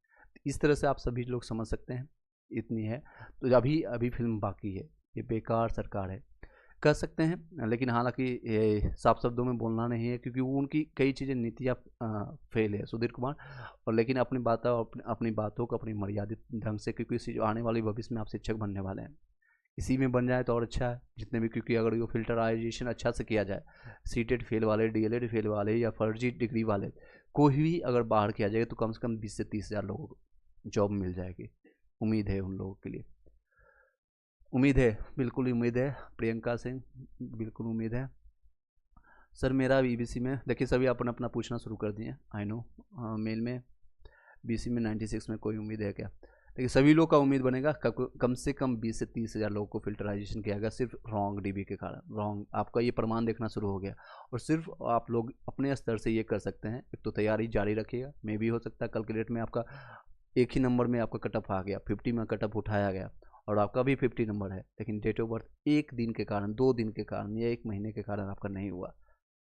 इस तरह से आप सभी लोग समझ सकते हैं, इतनी है। तो अभी फिल्म बाकी है, ये बेकार सरकार है कर सकते हैं, लेकिन हालांकि ये साफ शब्दों में बोलना नहीं है, क्योंकि वो उनकी कई चीज़ें नीतियाँ फेल है सुधीर कुमार, और लेकिन अपनी बातों को अपनी मर्यादित ढंग से, क्योंकि आने वाले भविष्य में आप शिक्षक बनने वाले हैं, इसी में बन जाए तो और अच्छा है जितने भी, क्योंकि अगर ये फिल्टराइजेशन अच्छा से किया जाए, सीटेट फेल वाले, डीएलएड फेल वाले या फर्जी डिग्री वाले कोई भी अगर बाहर किया जाएगा, तो कम से कम 20 से 30 हज़ार लोगों को जॉब मिल जाएगी। उम्मीद है उन लोगों के लिए, उम्मीद है, बिल्कुल उम्मीद है। प्रियंका सिंह, बिल्कुल उम्मीद है। सर मेरा बीबीसी में, देखिए सभी अपना अपना पूछना शुरू कर दिए, आई नो। मेल में बीसी में 96 में कोई उम्मीद है क्या? देखिए सभी लोग का उम्मीद बनेगा, कम से कम 20 से 30 हज़ार लोगों को फिल्टराइजेशन किया गया सिर्फ रॉन्ग डीबी के कारण। रॉन्ग आपका ये प्रमाण देखना शुरू हो गया, और सिर्फ आप लोग अपने स्तर से ये कर सकते हैं। एक तो तैयारी जारी रखिएगा, मे भी हो सकता है कल के डेट में आपका एक ही नंबर में आपका कटअप आ गया, 50 में कटअप उठाया गया और आपका भी 50 नंबर है, लेकिन डेट ऑफ बर्थ एक दिन के कारण, 2 दिन के कारण या 1 महीने के कारण आपका नहीं हुआ।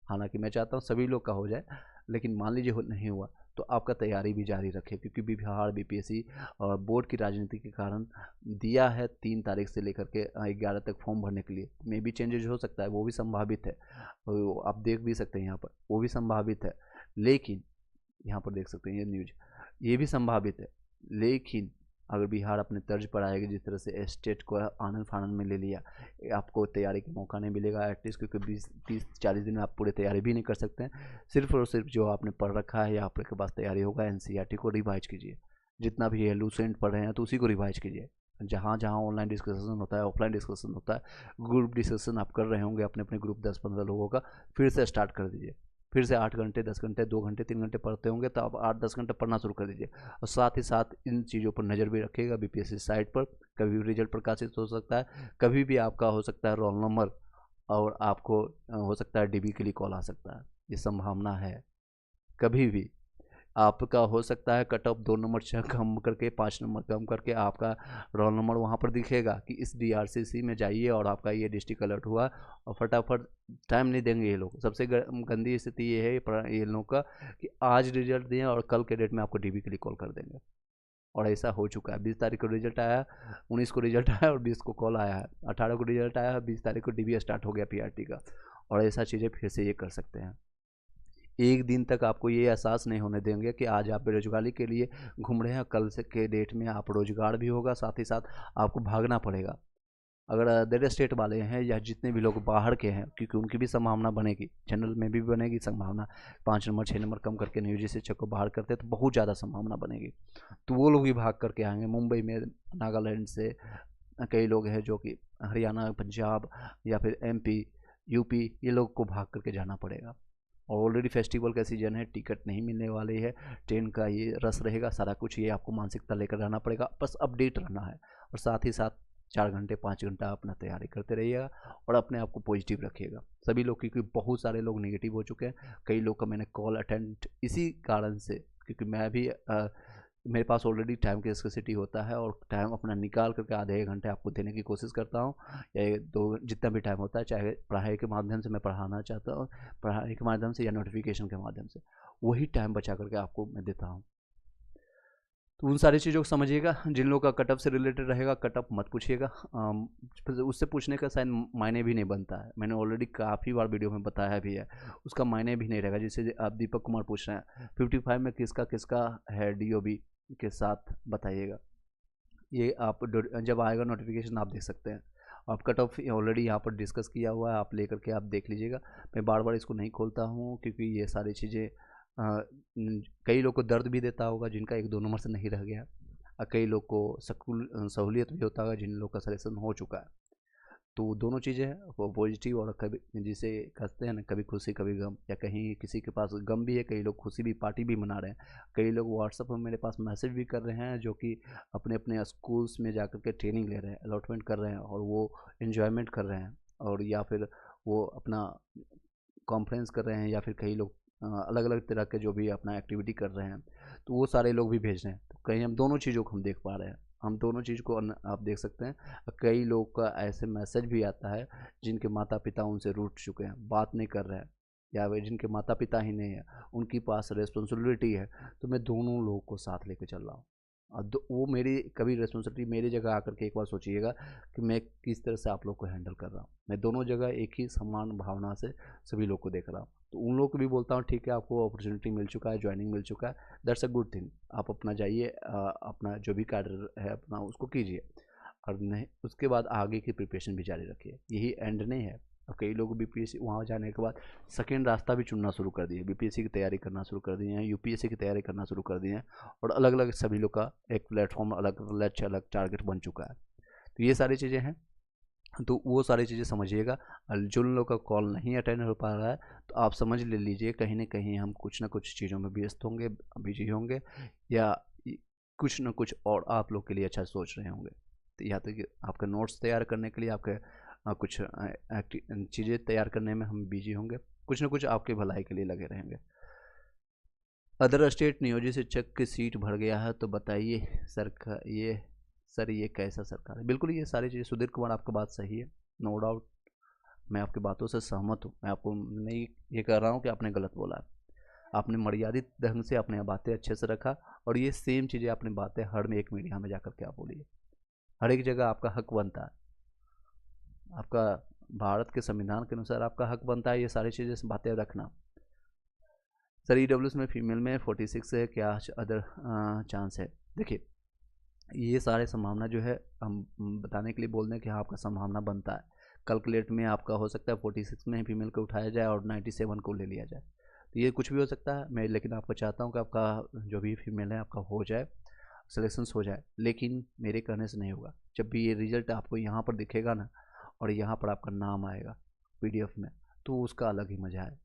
हालांकि मैं चाहता हूँ सभी लोग का हो जाए, लेकिन मान लीजिए नहीं हुआ तो आपका तैयारी भी जारी रखें, क्योंकि बिहार बीपीएससी और बोर्ड की राजनीति के कारण दिया है 3 तारीख से लेकर के 11 तक फॉर्म भरने के लिए। मे भी चेंजेज हो सकता है, वो भी संभावित है, आप देख भी सकते हैं यहाँ पर, वो भी संभावित है। लेकिन यहाँ पर देख सकते हैं ये न्यूज, ये भी संभावित है। लेकिन अगर बिहार अपने तर्ज पर आएगी, जिस तरह से स्टेट को आनंद फानंद में ले लिया, आपको तैयारी का मौका नहीं मिलेगा एटलीस्ट, क्योंकि 20-30-40 दिन में आप पूरी तैयारी भी नहीं कर सकते हैं। सिर्फ और सिर्फ जो आपने पढ़ रखा है या आपके पास तैयारी होगा, एनसीईआरटी को रिवाइज कीजिए, जितना भी है लूसेंट पढ़ रहे हैं तो उसी को रिवाइज कीजिए। जहाँ जहाँ ऑनलाइन डिस्कशन होता है, ऑफलाइन डिस्कशन होता है, ग्रुप डिस्कशन आप कर रहे होंगे अपने अपने ग्रुप 10-15 लोगों का, फिर से स्टार्ट कर दीजिए। फिर से 8 घंटे 10 घंटे 2 घंटे 3 घंटे पढ़ते होंगे, तो आप 8-10 घंटे पढ़ना शुरू कर दीजिए। और साथ ही साथ इन चीज़ों पर नज़र भी रखिएगा बीपीएससी साइट पर, कभी भी रिजल्ट प्रकाशित हो सकता है, कभी भी आपका हो सकता है रोल नंबर, और आपको हो सकता है डीबी के लिए कॉल आ सकता है, ये संभावना है। कभी भी आपका हो सकता है कट ऑफ 2 नंबर कम करके 5 नंबर कम करके आपका रोल नंबर वहाँ पर दिखेगा कि इस डीआरसीसी में जाइए और आपका ये डिस्ट्रिक्ट अलर्ट हुआ, और फटाफट टाइम नहीं देंगे ये लोग। सबसे गंदी स्थिति ये है ये लोगों का कि आज रिजल्ट दें और कल के डेट में आपको डीबी के लिए कॉल कर देंगे। और ऐसा हो चुका है। 20 तारीख को रिजल्ट आया, 19 को रिजल्ट आया और 20 को कॉल आया है, 18 को रिजल्ट आया है, 20 तारीख को डीबी स्टार्ट हो गया पीआरटी का। और ऐसा चीज़ें फिर से ये कर सकते हैं। एक दिन तक आपको ये एहसास नहीं होने देंगे कि आज आप बेरोजगारी के लिए घूम रहे हैं, कल से के डेट में आप रोजगार भी होगा, साथ ही साथ आपको भागना पड़ेगा। अगर अदर स्टेट वाले हैं या जितने भी लोग बाहर के हैं, क्योंकि उनकी भी संभावना बनेगी, जनरल में भी बनेगी संभावना, 5 नंबर 6 नंबर कम करके न्यू शिक्षक को बाहर करते हैं तो बहुत ज़्यादा संभावना बनेगी। तो वो लोग भी भाग करके आएंगे। मुंबई में नागालैंड से कई लोग हैं जो कि हरियाणा, पंजाब या फिर एमपी, यूपी, ये लोग को भाग करके जाना पड़ेगा। और ऑलरेडी फेस्टिवल का सीजन है, टिकट नहीं मिलने वाली है, ट्रेन का ये रस रहेगा, सारा कुछ ये आपको मानसिकता लेकर रहना पड़ेगा, बस अपडेट रहना है। और साथ ही साथ 4 घंटे 5 घंटा अपना तैयारी करते रहिएगा और अपने आप को पॉजिटिव रखिएगा। सभी लोग, क्योंकि बहुत सारे लोग नेगेटिव हो चुके हैं, कई लोग का मैंने कॉल अटेंड इसी कारण से, क्योंकि मैं भी मेरे पास ऑलरेडी टाइम की स्कैसिटी होता है और टाइम अपना निकाल करके आधे 1 घंटे आपको देने की कोशिश करता हूँ, या 2 जितना भी टाइम होता है, चाहे पढ़ाई के माध्यम से मैं पढ़ाना चाहता हूँ, पढ़ाई के माध्यम से या नोटिफिकेशन के माध्यम से, वही टाइम बचा करके आपको मैं देता हूँ। तो उन सारी चीज़ों को समझिएगा। जिन लोगों का कटअप से रिलेटेड रहेगा, कटअप मत पूछिएगा, उससे पूछने का शायद मायने भी नहीं बनता है। मैंने ऑलरेडी काफ़ी बार वीडियो में बताया भी है, उसका मायने भी नहीं रहेगा। जैसे आप दीपक कुमार पूछ रहे हैं 55 में किसका किसका है डीओबी के साथ, बताइएगा। ये आप जब आएगा नोटिफिकेशन आप देख सकते हैं। आप कट ऑफ ऑलरेडी यहाँ पर डिस्कस किया हुआ है, आप लेकर के आप देख लीजिएगा। मैं बार बार इसको नहीं खोलता हूँ क्योंकि ये सारी चीज़ें कई लोग को दर्द भी देता होगा जिनका 1-2 नंबर से नहीं रह गया, और कई लोग को सहूलियत भी होता होगा जिन लोग का सिलेक्शन हो चुका है। तो दोनों चीज़ें हैं, वो पॉजिटिव और कभी जिसे कहते हैं ना, कभी खुशी कभी गम, या कहीं किसी के पास गम भी है, कई लोग खुशी भी, पार्टी भी मना रहे हैं। कई लोग व्हाट्सएप में मेरे पास मैसेज भी कर रहे हैं जो कि अपने अपने स्कूल्स में जाकर के ट्रेनिंग ले रहे हैं, अलॉटमेंट कर रहे हैं और वो इन्जॉयमेंट कर रहे हैं, और या फिर वो अपना कॉन्फ्रेंस कर रहे हैं, या फिर कई लोग अलग अलग तरह के जो भी अपना एक्टिविटी कर रहे हैं, तो वो सारे लोग भी भेज रहे हैं। तो कहीं हम दोनों चीज़ों को हम देख पा रहे हैं, हम दोनों चीज़ को आप देख सकते हैं। कई लोग का ऐसे मैसेज भी आता है जिनके माता पिता उनसे रूठ चुके हैं, बात नहीं कर रहे हैं, या वे जिनके माता पिता ही नहीं है, उनके पास रिस्पॉन्सिबिलिटी है, तो मैं दोनों लोगों को साथ लेके चल रहा हूँ। वो मेरी कभी रिस्पॉन्सिबिलिटी, मेरी जगह आकर के एक बार सोचिएगा कि मैं किस तरह से आप लोग को हैंडल कर रहा हूँ। मैं दोनों जगह एक ही समान भावना से सभी लोग को देख रहा हूँ। तो उन लोग को भी बोलता हूँ ठीक है, आपको अपॉर्चुनिटी मिल चुका है, ज्वाइनिंग मिल चुका है, दैट्स अ गुड थिंग। आप अपना जाइए, अपना जो भी कार्य है अपना उसको कीजिए, और नहीं उसके बाद आगे की प्रिपरेशन भी जारी रखिए। यही एंड नहीं है। और कई लोग बीपीएससी वहाँ जाने के बाद सेकेंड रास्ता भी चुनना शुरू कर दिए, बीपीएससी की तैयारी करना शुरू कर दिए हैं, यूपीएससी की तैयारी करना शुरू कर दिए हैं, और अलग अलग सभी लोग का एक प्लेटफॉर्म, अलग लक्ष्य, अलग टारगेट बन चुका है। तो ये सारी चीज़ें हैं, तो वो सारी चीज़ें समझिएगा। जिन लोग का कॉल नहीं अटेंड हो पा रहा है तो आप समझ ले लीजिए कहीं ना कहीं हम कुछ ना कुछ चीज़ों में व्यस्त होंगे, बिजी होंगे, या कुछ ना कुछ और आप लोग के लिए अच्छा सोच रहे होंगे। तो या तो कि आपका नोट्स तैयार करने के लिए, आपके कुछ चीज़ें तैयार करने में हम बिजी होंगे, कुछ ना कुछ आपके भलाई के लिए लगे रहेंगे। अदर स्टेट नियोजित शिक्षक की सीट भर गया है तो बताइए सर ये कैसा सरकार है। बिल्कुल ये सारी चीज़ें, सुधीर कुमार आपका बात सही है, नो डाउट, मैं आपकी बातों से सहमत हूँ। मैं आपको नहीं ये कह रहा हूँ कि आपने गलत बोला है, आपने मर्यादित ढंग से अपने बातें अच्छे से रखा, और ये सेम चीज़ें अपनी बातें हर में एक मीडिया में जाकर के आप बोलिए। हर एक जगह आपका हक बनता है, आपका भारत के संविधान के अनुसार आपका हक बनता है ये सारी चीज़ें बातें रखना। सर EWS में फीमेल में 46 है, क्या अदर चांस है? देखिए ये सारे संभावना जो है हम बताने के लिए बोल दें कि हाँ आपका संभावना बनता है। कैलकुलेट में आपका हो सकता है 46 में फीमेल को उठाया जाए और 97 को ले लिया जाए, तो ये कुछ भी हो सकता है। मैं लेकिन आपको चाहता हूँ कि आपका जो भी फीमेल है आपका हो जाए, सिलेक्शंस हो जाए, लेकिन मेरे कहने से नहीं होगा। जब भी ये रिजल्ट आपको यहाँ पर दिखेगा ना, और यहाँ पर आपका नाम आएगा PDF में, तो उसका अलग ही मज़ा है,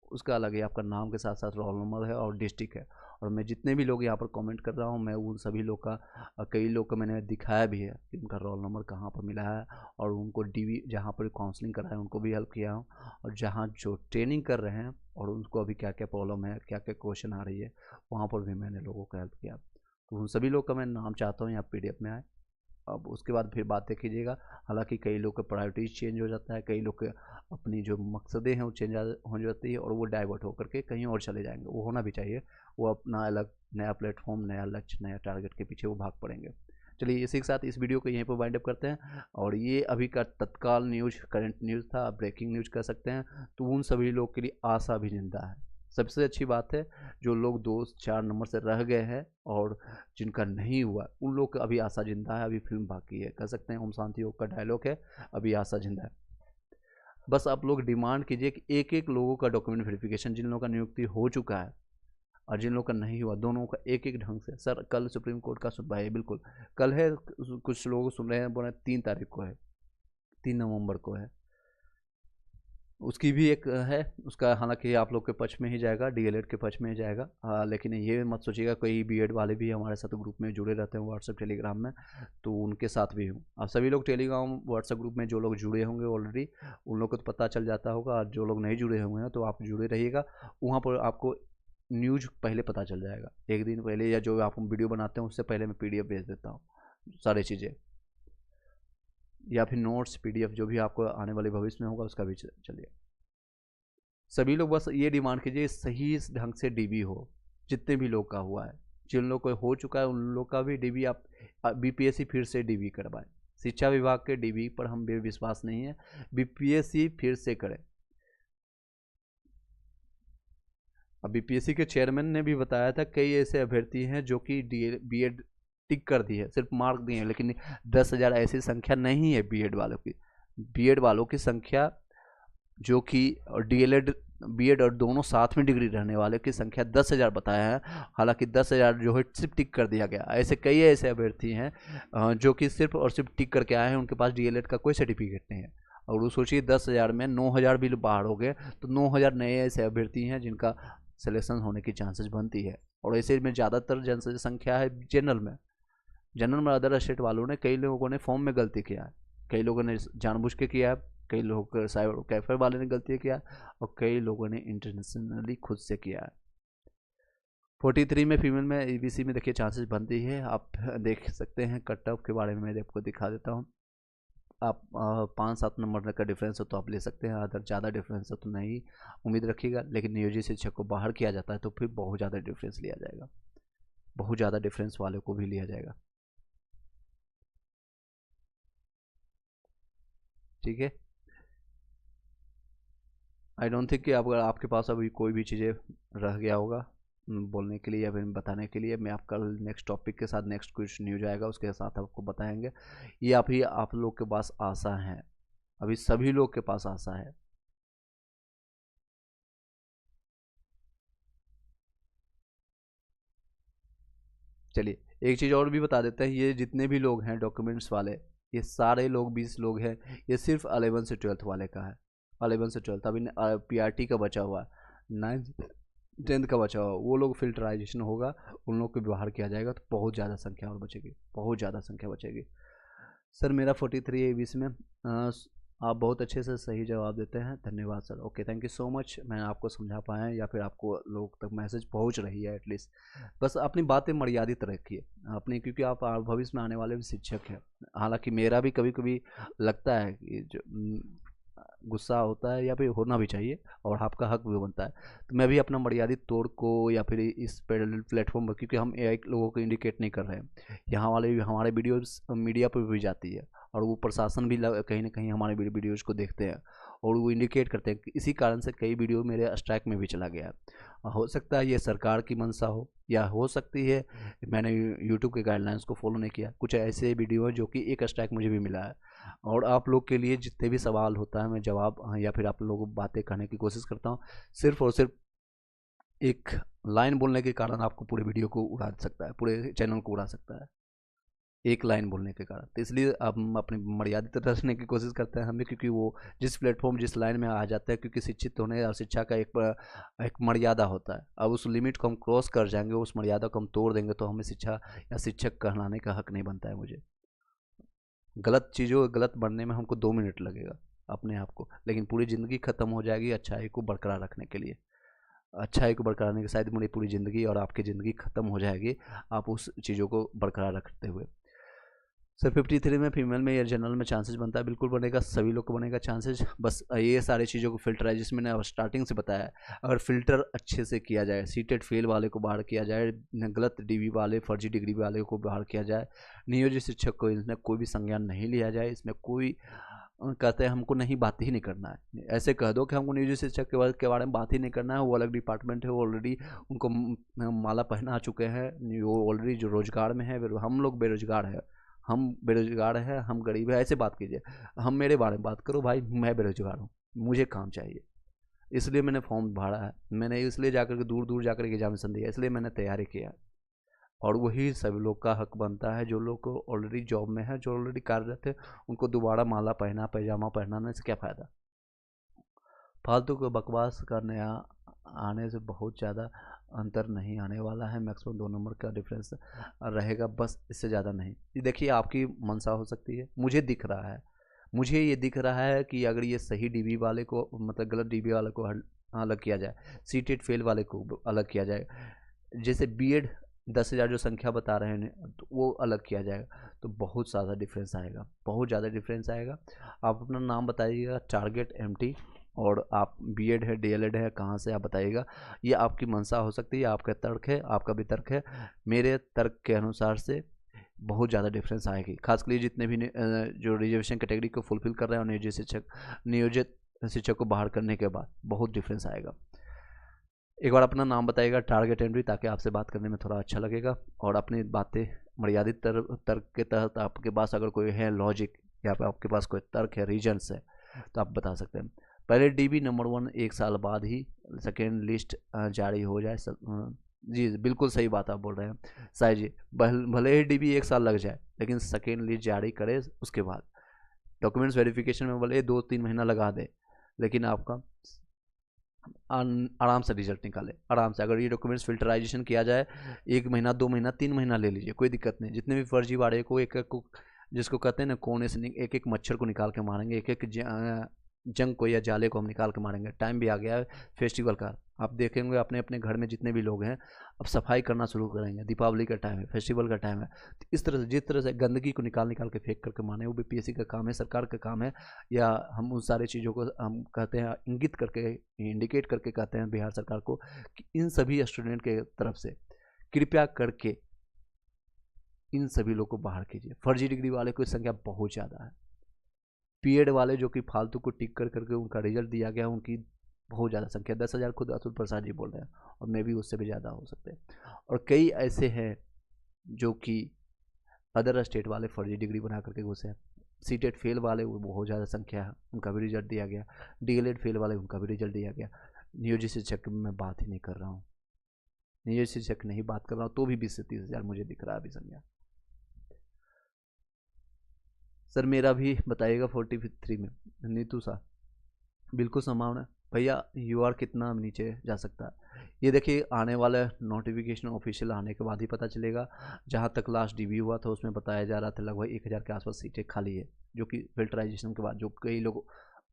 उसका अलग ही आपका नाम के साथ साथ रोल नंबर है और डिस्ट्रिक्ट है। और मैं जितने भी लोग यहाँ पर कमेंट कर रहा हूँ, मैं उन सभी लोग का, कई लोग का मैंने दिखाया भी है कि उनका रोल नंबर कहाँ पर मिला है, और उनको DV जहाँ पर काउंसलिंग कर रहा है उनको भी हेल्प किया हूँ, और जहाँ जो ट्रेनिंग कर रहे हैं और उनको अभी क्या क्या प्रॉब्लम है, क्या क्या क्वेश्चन आ रही है, वहाँ पर भी मैंने लोगों को हेल्प किया। तो उन सभी लोग का मैं नाम चाहता हूँ यहाँ PDF में आए। अब उसके बाद फिर बातें कीजिएगा। हालांकि कई लोग का प्रायोरिटीज चेंज हो जाता है, कई लोग के अपनी जो मकसदें हैं वो चेंज हो जाती है, और वो डाइवर्ट होकर के कहीं और चले जाएंगे, वो होना भी चाहिए। वो अपना अलग नया प्लेटफॉर्म, नया लक्ष्य, नया टारगेट के पीछे वो भाग पड़ेंगे। चलिए इसी के साथ इस वीडियो को यहीं पर वाइंड अप करते हैं। और ये अभी का तत्काल न्यूज़, करंट न्यूज़ था, ब्रेकिंग न्यूज़ कह सकते हैं। तो उन सभी लोग के लिए आशा भी जिंदा है। सबसे अच्छी बात है जो लोग 2-4 नंबर से रह गए हैं और जिनका नहीं हुआ, उन लोग का अभी आशा जिंदा है, अभी फिल्म बाकी है। कह सकते हैं ओम शांति योग का डायलॉग है, अभी आशा जिंदा है। बस आप लोग डिमांड कीजिए कि एक एक लोगों का डॉक्यूमेंट वेरिफिकेशन, जिन लोगों का नियुक्ति हो चुका है और जिन लोगों का नहीं हुआ, दोनों का एक एक ढंग से। सर कल सुप्रीम कोर्ट का सुनवाई है, बिल्कुल कल है। कुछ लोग सुन रहे हैं, बोल रहे हैं 3 तारीख को है, 3 नवंबर को है। उसकी भी एक है, उसका हालांकि आप लोग के पक्ष में ही जाएगा, डीएलएड के पक्ष में ही जाएगा। लेकिन ये मत सोचिएगा कोई बीएड वाले भी हमारे साथ ग्रुप में जुड़े रहते हैं व्हाट्सएप टेलीग्राम में, तो उनके साथ भी हूँ। आप सभी लोग टेलीग्राम व्हाट्सएप ग्रुप में जो लोग जुड़े होंगे ऑलरेडी, उन लोग को तो पता चल जाता होगा, और जो लोग नहीं जुड़े हुए हैं तो आप जुड़े रहिएगा। वहाँ पर आपको न्यूज़ पहले पता चल जाएगा, एक दिन पहले, या जो आप वीडियो बनाते हैं उससे पहले मैं PDF भेज देता हूँ सारी चीज़ें, या फिर नोट्स PDF जो भी आपको आने वाले भविष्य में होगा उसका भी चलिए। सभी लोग बस ये डिमांड कीजिए सही ढंग से DB हो, जितने भी लोग का हुआ है। जिन लोग को हो चुका है उन लोग का भी DB आप BPSC फिर से DB करवाएं। शिक्षा विभाग के DB पर हम विश्वास नहीं है, BPSC फिर से करें। अब BPSC के चेयरमैन ने भी बताया था कई ऐसे अभ्यर्थी हैं जो कि BEd टिक कर दी है, सिर्फ मार्क दिए हैं, लेकिन 10,000 ऐसी संख्या नहीं है BEd वालों की। BEd वालों की संख्या जो कि DLED BEd और दोनों साथ में डिग्री रहने वाले की संख्या 10,000 बताया है। हालांकि 10,000 जो है सिर्फ टिक कर दिया गया। ऐसे कई ऐसे अभ्यर्थी हैं जो कि सिर्फ और सिर्फ टिक करके आए हैं, उनके पास DLED का कोई सर्टिफिकेट नहीं है। और वो सोचिए 10,000 में 9,000 भी बाहर हो गए, तो 9,000 नए ऐसे अभ्यर्थी हैं जिनका सिलेक्शन होने की चांसेस बनती है। और ऐसे में ज़्यादातर जनसंख्या है जनरल में अदर स्टेट वालों ने, कई लोगों ने फॉर्म में गलती किया है, कई लोगों ने जानबूझ के किया है, कई लोग साइबर कैफे वाले ने गलती किया, और कई लोगों ने इंटरनेशनली खुद से किया है। 43 में फीमेल में EBC में देखिए चांसेस बनती है। आप देख सकते हैं कट ऑफ के बारे में मैं आपको दिखा देता हूँ। आप 5-7 नंबर का डिफरेंस हो तो आप ले सकते हैं, अगर ज़्यादा डिफरेंस हो तो नहीं उम्मीद रखिएगा। लेकिन नियोजित शिक्षक को बाहर किया जाता है तो फिर बहुत ज़्यादा डिफरेंस लिया जाएगा, बहुत ज़्यादा डिफरेंस वाले को भी लिया जाएगा। ठीक है, आई डोंट थिंक कि अगर आपके पास अभी कोई भी चीज़ें रह गया होगा बोलने के लिए या फिर बताने के लिए। मैं आप कल नेक्स्ट टॉपिक के साथ, नेक्स्ट कुछ न्यूज आएगा उसके साथ आपको बताएंगे। ये आप लोग के पास आशा है, अभी सभी लोग के पास आशा है। चलिए एक चीज़ और भी बता देते हैं, ये जितने भी लोग हैं डॉक्यूमेंट्स वाले, ये सारे लोग 20 लोग हैं, ये सिर्फ 11 से 12th वाले का है। 11 से 12th अभी PRT का बचा हुआ है, 9th 10th का बचा हुआ, वो लोग फिल्टराइजेशन होगा, उन लोग को व्यवहार किया जाएगा, तो बहुत ज़्यादा संख्या और बचेगी, बहुत ज़्यादा संख्या बचेगी। सर मेरा 43 है EBC में। आप बहुत अच्छे से सही जवाब देते हैं, धन्यवाद sir. Okay thank you so much. मैंने आपको समझा पाया या फिर आपको लोग तक मैसेज पहुंच रही है एटलीस्ट। बस अपनी बातें मर्यादित रखिए अपनी, क्योंकि आप भविष्य में आने वाले भी शिक्षक हैं। हालांकि मेरा भी कभी कभी लगता है कि जो गुस्सा होता है या फिर होना भी चाहिए, और आपका हक भी बनता है, तो मैं भी अपना मर्यादित तौर को या फिर इस प्लेटफॉर्म पर, क्योंकि हम एक लोगों को इंडिकेट नहीं कर रहे हैं, यहाँ वाले भी हमारे वीडियोस मीडिया पर भी जाती है, और वो प्रशासन भी कहीं ना कहीं हमारे वीडियोज़ को देखते हैं और वो इंडिकेट करते हैं। इसी कारण से कई वीडियो मेरे स्ट्राइक में भी चला गया है। हो सकता है ये सरकार की मंशा हो, या हो सकती है मैंने यूट्यूब के गाइडलाइंस को फॉलो नहीं किया। कुछ ऐसे वीडियो हैं जो कि एक स्ट्राइक मुझे भी मिला है। और आप लोग के लिए जितने भी सवाल होता है मैं जवाब या फिर आप लोगों को बातें करने की कोशिश करता हूँ। सिर्फ और सिर्फ एक लाइन बोलने के कारण आपको पूरे वीडियो को उड़ा सकता है, पूरे चैनल को उड़ा सकता है, एक लाइन बोलने के कारण। तो इसलिए हम अपनी मर्यादित रखने की कोशिश करते हैं हमें, क्योंकि वो जिस प्लेटफॉर्म जिस लाइन में आ जाता है, क्योंकि शिक्षित होने और शिक्षा का एक मर्यादा होता है। अब उस लिमिट को हम क्रॉस कर जाएंगे, उस मर्यादा को हम तोड़ देंगे, तो हमें शिक्षा या शिक्षक कहलाने का हक नहीं बनता है। मुझे गलत चीज़ों गलत बनने में हमको 2 मिनट लगेगा अपने आप को, लेकिन पूरी ज़िंदगी ख़त्म हो जाएगी अच्छाई को बरकरार रखने के लिए। अच्छाई को बरकरार रखने के शायद मेरी पूरी ज़िंदगी और आपकी ज़िंदगी ख़त्म हो जाएगी आप उस चीज़ों को बरकरार रखते हुए। सर 53 में फीमेल में या जनरल में चांसेस बनता है, बिल्कुल बनेगा, सभी लोग को बनेगा चांसेस। बस ये सारी चीज़ों को फिल्टर है, जिसमें मैंने स्टार्टिंग से बताया, अगर फिल्टर अच्छे से किया जाए, सीटेट फेल वाले को बाहर किया जाए, गलत डीबी वाले, फर्जी डिग्री वाले को बाहर किया जाए, नियोजित शिक्षक को इसमें कोई भी संज्ञान नहीं लिया जाए, इसमें कोई कहते हैं हमको नहीं बात ही नहीं करना है, ऐसे कह दो कि हमको नियोजित शिक्षक के बारे में बात ही नहीं करना है, वो अलग डिपार्टमेंट है, वो ऑलरेडी उनको माला पहना चुके हैं, वो ऑलरेडी जो रोजगार में है, हम लोग बेरोजगार है, हम बेरोजगार हैं, हम गरीब है, ऐसे बात कीजिए। हम मेरे बारे में बात करो भाई, मैं बेरोजगार हूँ, मुझे काम चाहिए, इसलिए मैंने फॉर्म भरा है, मैंने इसलिए जाकर के दूर दूर जाकर के एग्जामिनेशन दिया, इसलिए मैंने तैयारी किया, और वही सभी लोग का हक बनता है, जो लोग को ऑलरेडी जॉब में है, जो ऑलरेडी कार्यरत है, उनको दोबारा माला पहना, पैजामा पहनाने से क्या फ़ायदा। फालतू को बकवास करने आने से बहुत ज़्यादा अंतर नहीं आने वाला है, मैक्सिमम 2 नंबर का डिफरेंस रहेगा, बस इससे ज़्यादा नहीं। ये देखिए आपकी मंशा हो सकती है, मुझे दिख रहा है, मुझे ये दिख रहा है कि अगर ये सही डीबी वाले को, मतलब गलत डीबी वाले को अलग किया जाए, सीटेट फेल वाले को अलग किया जाए, जैसे बीएड 10,000 जो संख्या बता रहे हैं तो वो अलग किया जाएगा, तो बहुत ज़्यादा डिफरेंस आएगा, बहुत ज़्यादा डिफरेंस आएगा। आप अपना नाम बताइएगा, टारगेट एमटी, और आप बीएड है, डीएलएड है, कहाँ से आप बताइएगा। ये आपकी मंशा हो सकती है, आपका तर्क है, आपका भी तर्क है, मेरे तर्क के अनुसार से बहुत ज़्यादा डिफरेंस आएगी, खासकर जितने भी जो रिजर्वेशन कैटेगरी को फुलफिल कर रहे हैं, और नियोजित शिक्षक को बाहर करने के बाद बहुत डिफरेंस आएगा। एक बार अपना नाम बताइएगा, टारगेट एंट्री, ताकि आपसे बात करने में थोड़ा अच्छा लगेगा, और अपनी बातें मर्यादित तर्क के तहत, आपके पास अगर कोई है लॉजिक, या फिर आपके पास कोई तर्क है, रीजन्स है, तो आप बता सकते हैं। पहले डीबी नंबर 1 1 साल बाद ही सेकेंड लिस्ट जारी हो जाए। जी बिल्कुल सही बात आप बोल रहे हैं साई जी, भले ही डीबी 1 साल लग जाए, लेकिन सेकेंड लिस्ट जारी करे उसके बाद, डॉक्यूमेंट्स वेरिफिकेशन में भले 2-3 महीना लगा दे, लेकिन आपका आराम से रिजल्ट निकाले, आराम से। अगर ये डॉक्यूमेंट्स फिल्टराइजेशन किया जाए, 1 महीना, 2 महीना, 3 महीना ले लीजिए, कोई दिक्कत नहीं। जितने भी फर्जीवाड़े को एक एक को, जिसको कहते हैं ना, कोने से एक एक मच्छर को निकाल के मारेंगे, एक एक जंग को या जाले को हम निकाल के मारेंगे। टाइम भी आ गया है फेस्टिवल का, आप देखेंगे अपने अपने घर में जितने भी लोग हैं अब सफाई करना शुरू करेंगे, दीपावली का टाइम है, फेस्टिवल का टाइम है, तो इस तरह से, जिस तरह से गंदगी को निकाल निकाल के फेंक करके माने, वो बीपीएससी का काम है, सरकार का काम है, या हम उन सारी चीज़ों को हम कहते हैं, इंगित करके, इंडिकेट करके कहते हैं बिहार सरकार को कि इन सभी स्टूडेंट के तरफ से कृपया करके इन सभी लोग को बाहर कीजिए। फर्जी डिग्री वाले की संख्या बहुत ज़्यादा है, पीएड वाले जो कि फालतू को टिक कर करके उनका रिजल्ट दिया गया, उनकी बहुत ज़्यादा संख्या, 10,000 खुद अतुल प्रसाद जी बोल रहे हैं, और मे भी उससे भी ज़्यादा हो सकते हैं। और कई ऐसे हैं जो कि अदर स्टेट वाले फर्जी डिग्री बना करके घुसे हैं। सीटेट फेल वाले वो बहुत ज़्यादा संख्या है, उनका भी रिजल्ट दिया गया, डीएलएड फेल वाले उनका भी रिजल्ट दिया गया। नियोजित शिक्षक की मैं बात ही नहीं कर रहा हूँ, नियोजित शिक्षक नहीं बात कर रहा हूँ, तो भी 20 से 30,000 मुझे दिख रहा है अभी संख्या। सर मेरा भी बताइएगा 43 में। नीतू सा बिल्कुल संभावना है भैया, यूआर कितना नीचे जा सकता है ये देखिए, आने वाला नोटिफिकेशन ऑफिशियल आने के बाद ही पता चलेगा। जहाँ तक लास्ट डीबी हुआ था उसमें बताया जा रहा था लगभग 1000 के आसपास सीटें खाली है, जो कि फिल्टराइजेशन के बाद जो कई लोग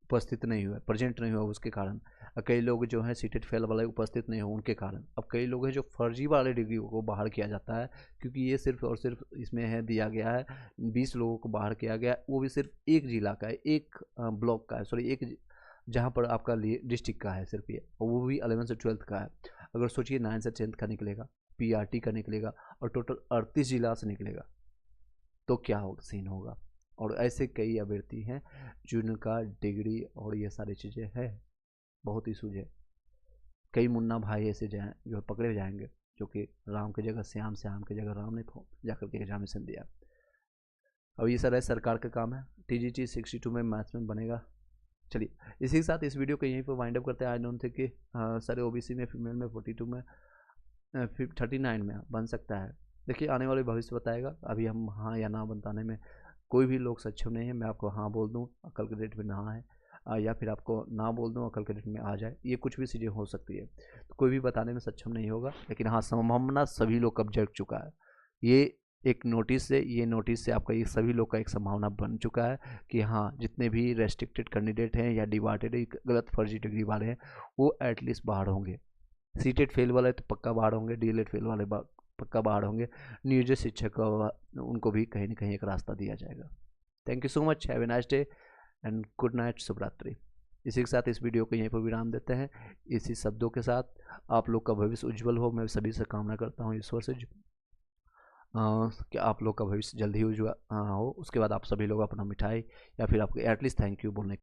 उपस्थित नहीं हुए, प्रेजेंट नहीं हुआ उसके कारण, कई लोग जो हैं सीटेट फेल वाले उपस्थित नहीं हुए उनके कारण, अब कई लोग हैं जो फर्जी वाले डिग्री को बाहर किया जाता है, क्योंकि ये सिर्फ और सिर्फ इसमें है दिया गया है 20 लोगों को बाहर किया गया, वो भी सिर्फ एक जिला का है, एक ब्लॉक का है, सॉरी एक जहाँ पर आपका डिस्ट्रिक्ट का है सिर्फ ये, और वो भी 11 से 12th का है। अगर सोचिए 9 से 10th का निकलेगा, पीआरटी का निकलेगा, और टोटल 38 जिला से निकलेगा, तो क्या होगा, सीन होगा। और ऐसे कई अभ्यर्थी हैं जिनका डिग्री और ये सारी चीज़ें हैं, बहुत इशूज है। कई मुन्ना भाई ऐसे जाए जो पकड़े जाएंगे, जो कि राम की जगह श्याम, श्याम की जगह राम ने जाकर के एग्जामिनेशन दिया। अब ये सर है सरकार का काम है। टीजीटी 62 में मैथ्स में बनेगा। चलिए इसी के साथ इस वीडियो को यहीं पर वाइंड अप करते हैं। आई डोंट थिंक कि सर ओबीसी में, फीमेल में 42 में, 39 में बन सकता है। देखिए आने वाले भविष्य बताएगा, अभी हम हाँ या ना बताने में कोई भी लोग सक्षम नहीं है। मैं आपको हाँ बोल दूँ कल के डेट में ना है, या फिर आपको ना बोल दूँ कल के डेट में आ जाए, ये कुछ भी चीज़ें हो सकती है, तो कोई भी बताने में सक्षम नहीं होगा। लेकिन हाँ संभावना सभी लोग कब जग चुका है, ये एक नोटिस से, ये नोटिस से आपका ये सभी लोग का एक संभावना बन चुका है कि हाँ जितने भी रेस्ट्रिक्टेड कैंडिडेट हैं या डिवार्टेड गलत फर्जी डिग्री वाले हैं वो एटलीस्ट बाहर होंगे। सीटेट फेल वाले तो पक्का बाहर होंगे, डीएलएड फेल वाले पक्का बाहर होंगे, नियोजित शिक्षक उनको भी कहीं ना कहीं एक रास्ता दिया जाएगा। Thank you so much, have a nice day and good night, शुभ रात्रि। इसी के साथ इस वीडियो को यहीं पर विराम देते हैं। इसी शब्दों के साथ आप लोग का भविष्य उज्जवल हो, मैं सभी से कामना करता हूँ ईश्वर से कि आप लोग का भविष्य जल्द ही उज्जवल हो। उसके बाद आप सभी लोग अपना मिठाई या फिर आपको एटलीस्ट थैंक यू बोलने